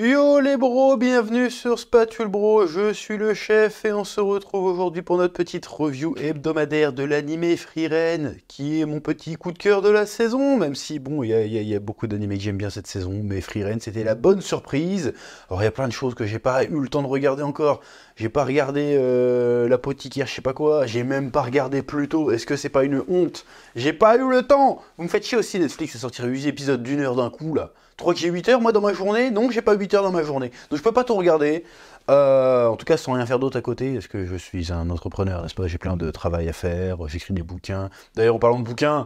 Yo les bros, bienvenue sur Spatule Bro, je suis le chef et on se retrouve aujourd'hui pour notre petite review hebdomadaire de l'animé Frieren, qui est mon petit coup de cœur de la saison, même si bon, il y a beaucoup d'animés que j'aime bien cette saison, mais Frieren c'était la bonne surprise. Alors il y a plein de choses que j'ai pas eu le temps de regarder encore, j'ai pas regardé l'apothicaire, je sais pas quoi, j'ai même pas regardé Pluto, est-ce que c'est pas une honte? J'ai pas eu le temps. Vous me faites chier aussi Netflix de sortir 8 épisodes d'une heure d'un coup là. Tu crois que j'ai 8 heures moi dans ma journée? Non, j'ai pas 8 heures dans ma journée. Donc je peux pas tout regarder. En tout cas, sans rien faire d'autre à côté, parce que je suis un entrepreneur, n'est-ce pas? J'ai plein de travail à faire, j'écris des bouquins. D'ailleurs, en parlant de bouquins,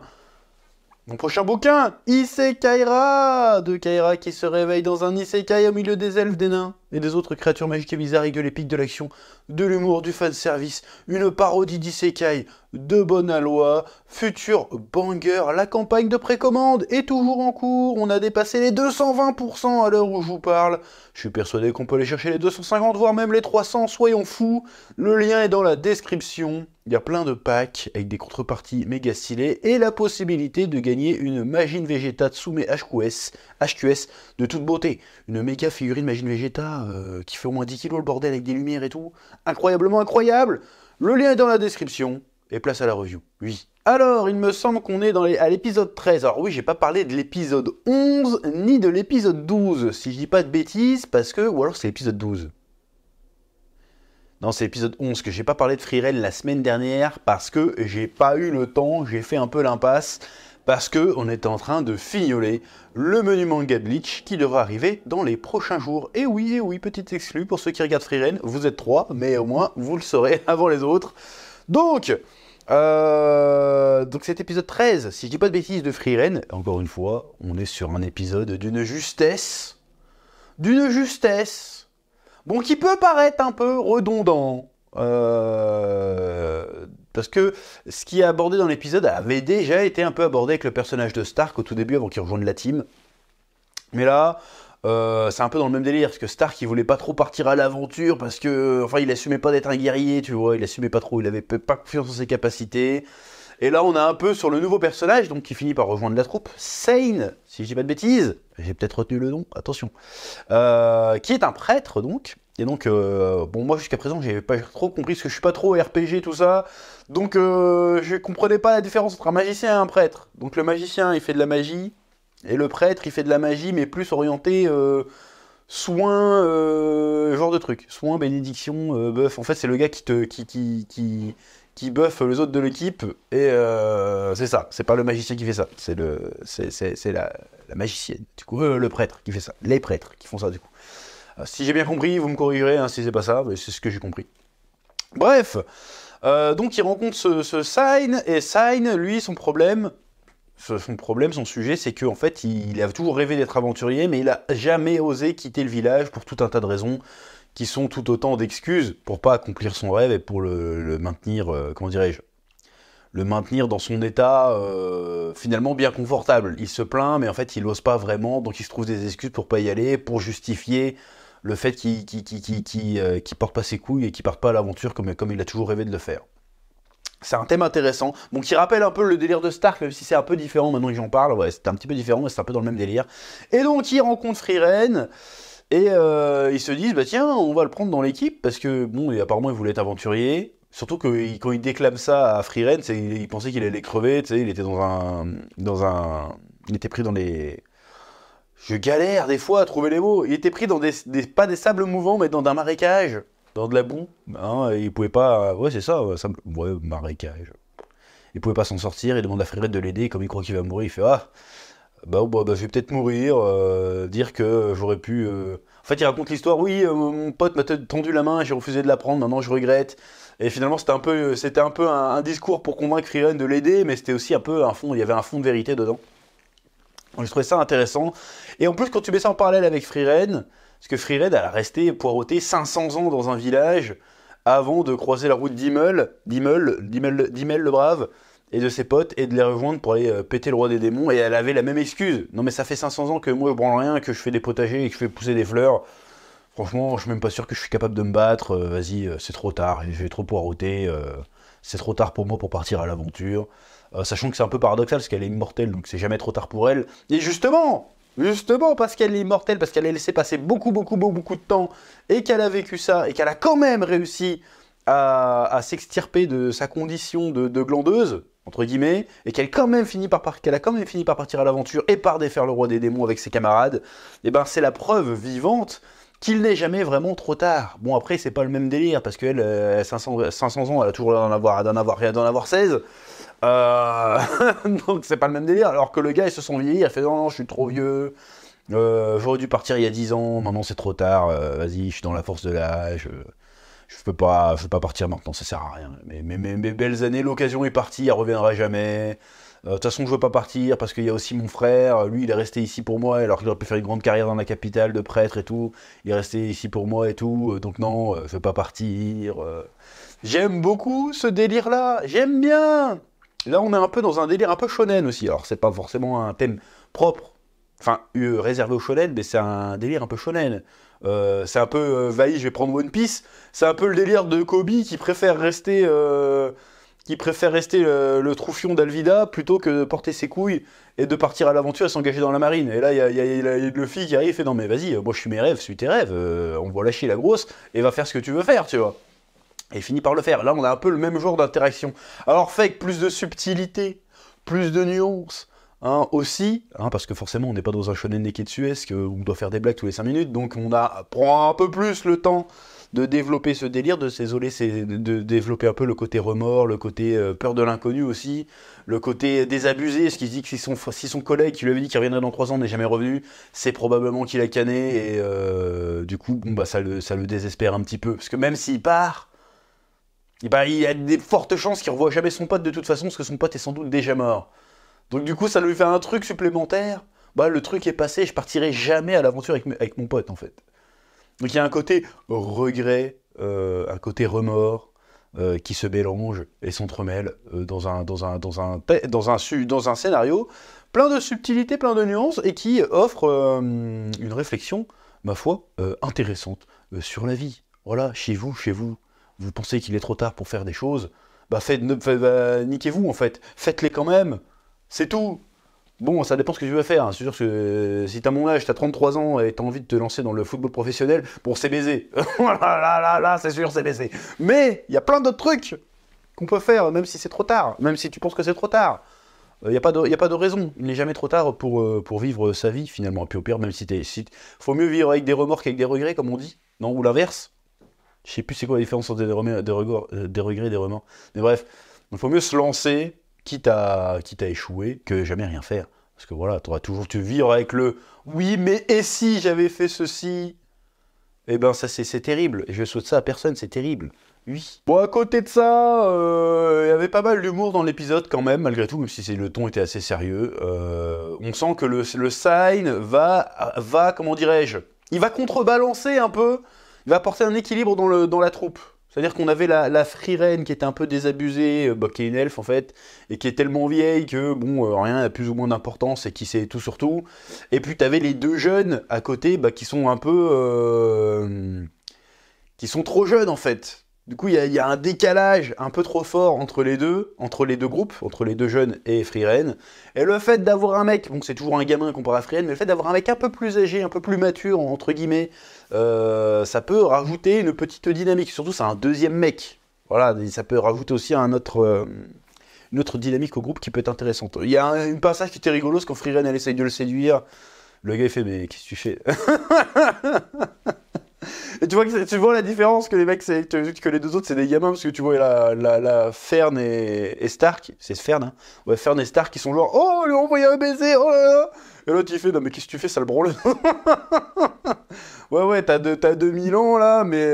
mon prochain bouquin, Isekai'ra, de Kaira qui se réveille dans un Isekai au milieu des elfes, des nains et des autres créatures magiques et bizarres avec de l'épique, de l'action, de l'humour, du fanservice, une parodie d'Isekai de bonne aloi, futur banger, la campagne de précommande est toujours en cours, on a dépassé les 220% à l'heure où je vous parle, je suis persuadé qu'on peut aller chercher les 250, voire même les 300, soyons fous, le lien est dans la description. Il y a plein de packs avec des contreparties méga stylées et la possibilité de gagner une Majin Vegeta Tsume HQS de toute beauté. Une méga figurine Majin Vegeta qui fait au moins 10 kilos le bordel avec des lumières et tout. Incroyablement incroyable. Le lien est dans la description et place à la review. Oui. Alors, il me semble qu'on est à l'épisode 13. Alors oui, j'ai pas parlé de l'épisode 11 ni de l'épisode 12, si je dis pas de bêtises, parce que... Ou alors c'est l'épisode 12. Non, c'est l'épisode 11 que j'ai pas parlé de Frieren la semaine dernière parce que j'ai pas eu le temps, j'ai fait un peu l'impasse parce que on était en train de fignoler le menu manga Bleach qui devra arriver dans les prochains jours. Et oui, petite exclue pour ceux qui regardent Frieren, vous êtes 3, mais au moins vous le saurez avant les autres. Donc cet épisode 13, si je dis pas de bêtises de Frieren, encore une fois, on est sur un épisode d'une justesse, bon, qui peut paraître un peu redondant, parce que ce qui est abordé dans l'épisode avait déjà été un peu abordé avec le personnage de Stark au tout début avant qu'il rejoigne la team. Mais là, c'est un peu dans le même délire, parce que Stark il voulait pas trop partir à l'aventure, parce que, enfin, il assumait pas d'être un guerrier, tu vois, il assumait pas trop, il avait pas confiance en ses capacités. Et là, on a un peu sur le nouveau personnage, donc qui finit par rejoindre la troupe, Sane, si je dis pas de bêtises, j'ai peut-être retenu le nom, attention, qui est un prêtre donc. Et donc, bon, moi jusqu'à présent, j'avais pas trop compris, parce que je suis pas trop RPG, tout ça. Donc, je comprenais pas la différence entre un magicien et un prêtre. Donc, le magicien, il fait de la magie, et le prêtre, il fait de la magie, mais plus orienté soin, genre de truc. Soin, bénédiction, buff. En fait, c'est le gars qui buffe les autres de l'équipe, et c'est ça. C'est pas le magicien qui fait ça, c'est la magicienne. Du coup, le prêtre qui fait ça. Les prêtres qui font ça, du coup. Si j'ai bien compris, vous me corrigerez hein, si c'est pas ça, mais c'est ce que j'ai compris. Bref, donc il rencontre ce Sign, et Sign, lui, son sujet, c'est qu'en fait, il a toujours rêvé d'être aventurier, mais il a jamais osé quitter le village pour tout un tas de raisons, qui sont tout autant d'excuses pour pas accomplir son rêve et pour le maintenir, comment dirais-je, le maintenir dans son état finalement bien confortable. Il se plaint, mais en fait, il n'ose pas vraiment, donc il se trouve des excuses pour pas y aller, pour justifier le fait qu'il porte pas ses couilles et qu'il parte pas à l'aventure comme il a toujours rêvé de le faire. C'est un thème intéressant, bon, qui rappelle un peu le délire de Stark, même si c'est un peu différent maintenant que j'en parle, ouais, c'est un petit peu différent, mais c'est un peu dans le même délire. Et donc, il rencontre Frieren, et ils se disent, bah tiens, on va le prendre dans l'équipe, parce que, bon, apparemment, il voulait être aventurier, surtout que quand il déclame ça à Frieren, il pensait qu'il allait crever, tu sais, il était il était pris dans les... Je galère des fois à trouver les mots. Il était pris dans pas des sables mouvants, mais dans un marécage, dans de la boue. Hein, il pouvait pas... Ouais, c'est ça, ouais, marécage. Il pouvait pas s'en sortir, il demande à Frieren de l'aider, comme il croit qu'il va mourir, il fait « Ah, bah, je vais peut-être mourir, dire que j'aurais pu... En fait, il raconte l'histoire, oui, mon pote m'a tendu la main, j'ai refusé de la prendre, maintenant je regrette. Et finalement, c'était un peu un discours pour convaincre Frieren de l'aider, mais c'était aussi un peu un fond, il y avait un fond de vérité dedans. Donc, je trouvais ça intéressant. Et en plus, quand tu mets ça en parallèle avec Frieren, parce que Frieren, elle a resté poireauté 500 ans dans un village avant de croiser la route d'Himmel le brave, et de ses potes, et de les rejoindre pour aller péter le roi des démons, et elle avait la même excuse. Non mais ça fait 500 ans que moi je branle rien, que je fais des potagers et que je fais pousser des fleurs. Franchement, je suis même pas sûr que je suis capable de me battre, vas-y, c'est trop tard, j'ai trop poireauté, c'est trop tard pour moi pour partir à l'aventure. Sachant que c'est un peu paradoxal, parce qu'elle est immortelle, donc c'est jamais trop tard pour elle. Et justement, Justement parce qu'elle est immortelle, parce qu'elle a laissé passer beaucoup de temps, et qu'elle a vécu ça, et qu'elle a quand même réussi à s'extirper de sa condition de glandeuse, entre guillemets, et qu'elle qu'elle a quand même fini par partir à l'aventure et par défaire le roi des démons avec ses camarades, et ben c'est la preuve vivante qu'il n'est jamais vraiment trop tard. Bon, après, c'est pas le même délire, parce qu'elle, 500 ans, elle a toujours l'air d'en avoir 16. Euh, Donc c'est pas le même délire, alors que le gars il se sent vieillir, il fait non, je suis trop vieux, j'aurais dû partir il y a 10 ans, maintenant c'est trop tard, vas-y, je suis dans la force de l'âge, je peux pas partir maintenant, ça sert à rien. Mes belles années, l'occasion est partie, elle reviendra jamais. De toute façon, je veux pas partir parce qu'il y a aussi mon frère. Lui, il est resté ici pour moi, alors qu'il aurait pu faire une grande carrière dans la capitale de prêtre et tout. Il est resté ici pour moi et tout. Donc non, je veux pas partir. J'aime beaucoup ce délire-là. J'aime bien. Là, on est un peu dans un délire un peu shonen aussi. Alors, c'est pas forcément un thème propre, enfin réservé au shonen, mais c'est un délire un peu shonen. C'est un peu vas-y, je vais prendre One Piece. C'est un peu le délire de Kobe qui préfère rester le troufion d'Alvida plutôt que de porter ses couilles et de partir à l'aventure et s'engager dans la marine. Et là, il y a Luffy qui arrive et fait non mais vas-y, moi je suis mes rêves, suis tes rêves, on va lâcher la grosse et va faire ce que tu veux faire, tu vois. Et finit par le faire. Là, on a un peu le même genre d'interaction. Alors, fait avec plus de subtilité, plus de nuances, hein, aussi, hein, parce que forcément, on n'est pas dans un shonen neketsuesque où on doit faire des blagues tous les 5 minutes, donc prend un peu plus le temps de développer ce délire, de développer un peu le côté remords, le côté peur de l'inconnu aussi, le côté désabusé, ce qui dit que si son collègue qui lui avait dit qu'il reviendrait dans 3 ans n'est jamais revenu, c'est probablement qu'il a canné, et du coup, bon, bah, ça le désespère un petit peu, parce que même s'il part, et bah, il y a des fortes chances qu'il revoie jamais son pote de toute façon, parce que son pote est sans doute déjà mort. Donc du coup, ça lui fait un truc supplémentaire. Bah, le truc est passé, je partirai jamais à l'aventure avec mon pote, en fait. Donc il y a un côté regret, un côté remords, qui se mélangent et s'entremêlent dans un scénario plein de subtilités, plein de nuances, et qui offre une réflexion, ma foi, intéressante sur la vie. Voilà, chez vous, vous pensez qu'il est trop tard pour faire des choses, bah, niquez-vous en fait, faites-les quand même, c'est tout. Bon, ça dépend ce que tu veux faire, hein. C'est sûr que si t'as mon âge, t'as 33 ans et t'as envie de te lancer dans le football professionnel, bon, c'est baisé. Là, c'est sûr, c'est baisé. Mais il y a plein d'autres trucs qu'on peut faire, même si c'est trop tard, même si tu penses que c'est trop tard. Il n'y a pas de raison, il n'est jamais trop tard pour vivre sa vie finalement. Et puis au pire, même faut mieux vivre avec des remords qu'avec des regrets, comme on dit, non, ou l'inverse. Je sais plus c'est quoi la différence entre des regrets et des remords. Mais bref, il faut mieux se lancer, quitte à échouer, que jamais rien faire. Parce que voilà, tu auras toujours tu vivre avec le oui, mais et si j'avais fait ceci. Eh ben ça c'est terrible. Et je souhaite ça à personne, c'est terrible. Oui. Bon, à côté de ça, il y avait pas mal d'humour dans l'épisode quand même, malgré tout, même si le ton était assez sérieux. On sent que le sign va, comment dirais-je, il va contrebalancer un peu, il va apporter un équilibre dans la troupe. C'est-à-dire qu'on avait la Frieren qui était un peu désabusée, qui est une elfe en fait, et qui est tellement vieille que bon, rien n'a plus ou moins d'importance et qui sait tout sur tout. Et puis t'avais les deux jeunes à côté qui sont un peu... qui sont trop jeunes en fait. Du coup, il y a un décalage un peu trop fort entre les deux groupes, entre les deux jeunes et Frieren. Et le fait d'avoir un mec, bon, c'est toujours un gamin comparé à Frieren, mais le fait d'avoir un mec un peu plus âgé, un peu plus mature, entre guillemets, ça peut rajouter une petite dynamique. Surtout, c'est un deuxième mec. Voilà, ça peut rajouter aussi une autre dynamique au groupe qui peut être intéressante. Il y a un passage qui était rigolo, quand Frieren, elle essaye de le séduire. Le gars, il fait, mais qu'est-ce que tu fais? Et tu vois la différence que les mecs, que les deux autres, c'est des gamins, parce que tu vois la Fern et Stark, c'est Fern, hein. Ouais, Fern et Stark, qui sont genre, oh, on lui a envoyé un baiser, oh là là. Et l'autre, il fait, non, mais qu'est-ce que tu fais, sale branle? Ouais, t'as 2000 ans, là, mais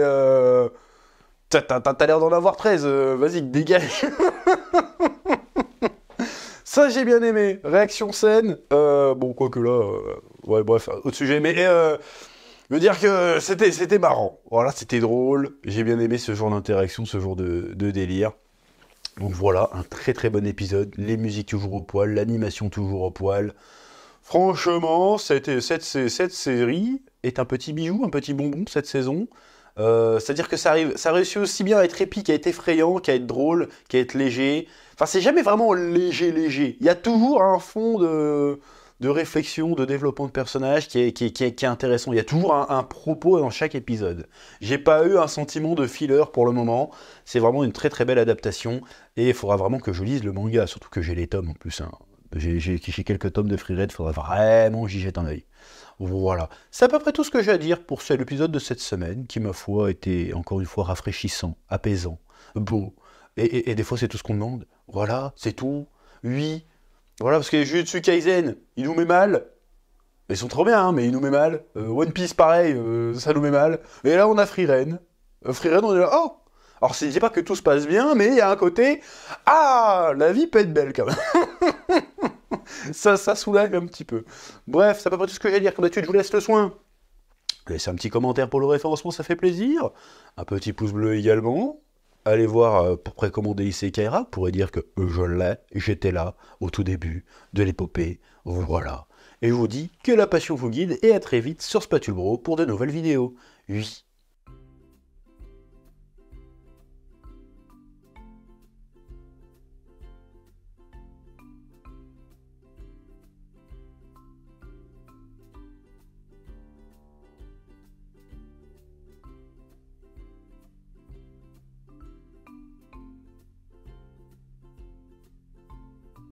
t'as l'air d'en avoir 13, vas-y, dégage. Ça, j'ai bien aimé. Réaction saine, bon, quoique là, ouais, bref, autre sujet, mais... Je veux dire que c'était marrant. Voilà, c'était drôle. J'ai bien aimé ce genre d'interaction, ce genre de délire. Donc voilà, un très très bon épisode. Les musiques toujours au poil, l'animation toujours au poil. Franchement, cette série est un petit bijou, un petit bonbon cette saison. C'est-à-dire que ça réussit aussi bien à être épique, à être effrayant, qu'à être drôle, qu'à être léger. Enfin, c'est jamais vraiment léger. Il y a toujours un fond de réflexion, de développement de personnage qui est intéressant. Il y a toujours un propos dans chaque épisode. J'ai pas eu un sentiment de filler pour le moment. C'est vraiment une très très belle adaptation. Et il faudra vraiment que je lise le manga, surtout que j'ai les tomes en plus. Hein. J'ai quelques tomes de Free Red, il faudra vraiment que j'y jette un œil. Voilà. C'est à peu près tout ce que j'ai à dire pour l'épisode de cette semaine, qui, ma foi, était encore une fois rafraîchissant, apaisant, beau. Et des fois, c'est tout ce qu'on demande. Voilà, c'est tout. Oui. Voilà, parce que les Jujutsu Kaisen, il nous met mal. Ils sont trop bien, hein, mais il nous met mal. One Piece, pareil, ça nous met mal. Et là, on a Free Ren. Free Ren, on est là, oh. Alors, je dis pas que tout se passe bien, mais il y a un côté, ah, la vie peut être belle, quand même. ça soulage un petit peu. Bref, c'est à peu près tout ce que j'ai à dire. Comme d'habitude, je vous laisse le soin. Laissez un petit commentaire pour le référencement, ça fait plaisir. Un petit pouce bleu également. Allez voir pour précommander Isekai, vous pourrez dire que je l'ai, j'étais là au tout début de l'épopée. Voilà. Et je vous dis que la passion vous guide et à très vite sur Spatule Bro pour de nouvelles vidéos. Oui.